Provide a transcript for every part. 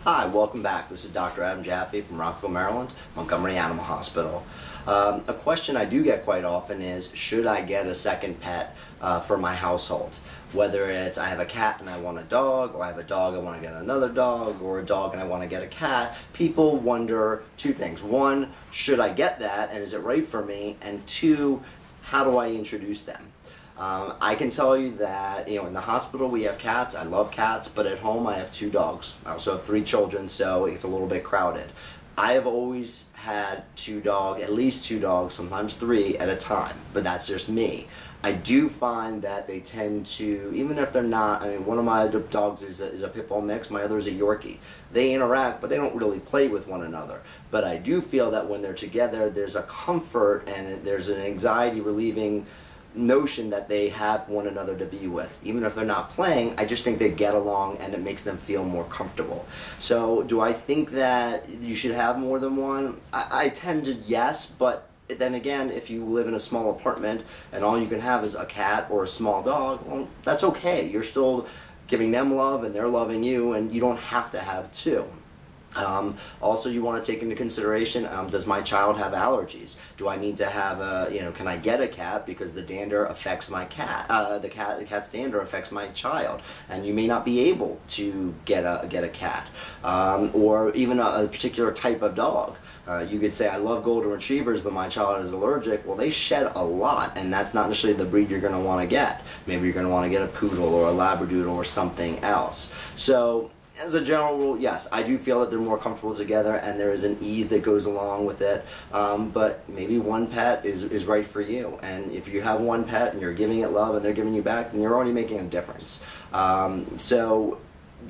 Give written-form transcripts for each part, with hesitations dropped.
Hi, welcome back. This is Dr. Adam Jaffe from Rockville, Maryland, Montgomery Animal Hospital. A question I do get quite often is, should I get a second pet for my household? Whether it's I have a cat and I want a dog, or I have a dog I want to get another dog, or a dog and I want to get a cat, people wonder two things. One, should I get that and is it right for me? And two, how do I introduce them? I can tell you that, in the hospital we have cats. I love cats, but at home I have 2 dogs. I also have 3 children, so it's a little bit crowded. I have always had at least two dogs, sometimes 3 at a time, but that's just me. I do find that they tend to, even if they're not, one of my dogs is a pit bull mix, my other is a Yorkie. They interact, but they don't really play with one another. But I do feel that when they're together, there's a comfort and there's an anxiety relieving notion that they have one another to be with. Even if they're not playing, I just think they get along and it makes them feel more comfortable. So do I think that you should have more than one? I tend to yes, but then again, if you live in a small apartment and all you can have is a cat or a small dog, well, that's okay. You're still giving them love and they're loving you, and you don't have to have 2. Also, you want to take into consideration, does my child have allergies? Do I need to have can I get a cat because the dander affects my cat? The cat's dander affects my child, and you may not be able to get a cat, or even a particular type of dog. You could say, I love golden retrievers, but my child is allergic. Well, they shed a lot, and that's not necessarily the breed you're going to want to get. Maybe you're going to want to get a poodle or a labradoodle or something else. So, as a general rule, yes, I do feel that they're more comfortable together and there is an ease that goes along with it, but maybe one pet is right for you. And if you have one pet and you're giving it love and they're giving you back, then you're already making a difference. So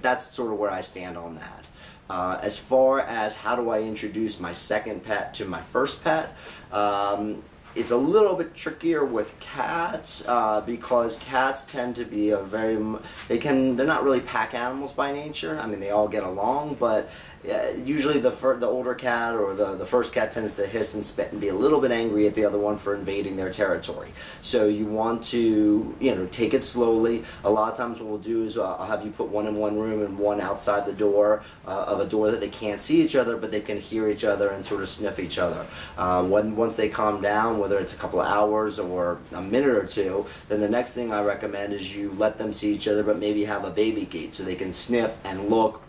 that's sort of where I stand on that. As far as how do I introduce my second pet to my first pet, it's a little bit trickier with cats because cats tend to be they're not really pack animals by nature. They all get along, but usually the older cat or the first cat tends to hiss and spit and be a little bit angry at the other one for invading their territory. So you want to take it slowly. A lot of times what we'll do is I'll have you put one in one room and one outside the door of a door that they can't see each other, but they can hear each other and sort of sniff each other. Once they calm down, whether it's a couple of hours or a minute or 2, then the next thing I recommend is you let them see each other, but maybe have a baby gate so they can sniff and look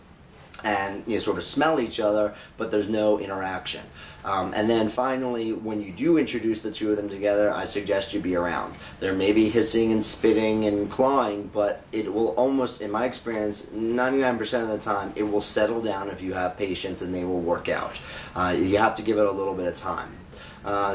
and sort of smell each other, but there's no interaction. And then finally, when you do introduce the 2 of them together, I suggest you be around. There may be hissing and spitting and clawing, but it will almost, in my experience, 99% of the time, it will settle down if you have patience and they will work out. You have to give it a little bit of time.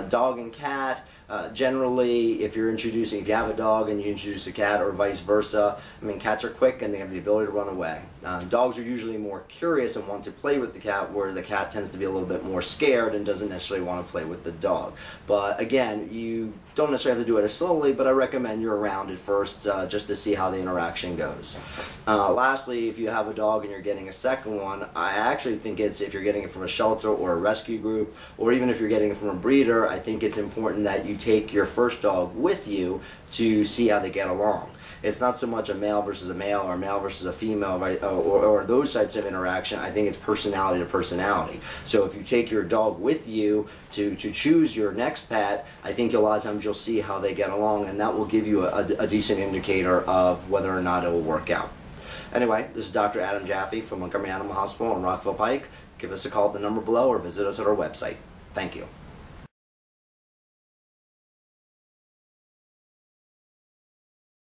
Dog and cat, generally, if you have a dog and you introduce a cat or vice versa, cats are quick and they have the ability to run away. Dogs are usually more curious and want to play with the cat, where the cat tends to be a little bit more scared and doesn't necessarily want to play with the dog. But again, you don't necessarily have to do it as slowly, but I recommend you're around at first just to see how the interaction goes. Lastly, if you have a dog and you're getting a second one, I actually think if you're getting it from a shelter or a rescue group, or even if you're getting it from a breeder, I think it's important that you take your first dog with you to see how they get along. It's not so much a male versus a male or a male versus a female, right, or those types of interaction. I think it's personality to personality. So if you take your dog with you to choose your next pet, I think a lot of times you'll see how they get along, and that will give you a decent indicator of whether or not it will work out. Anyway, this is Dr. Adam Jaffe from Montgomery Animal Hospital on Rockville Pike. Give us a call at the number below or visit us at our website. Thank you.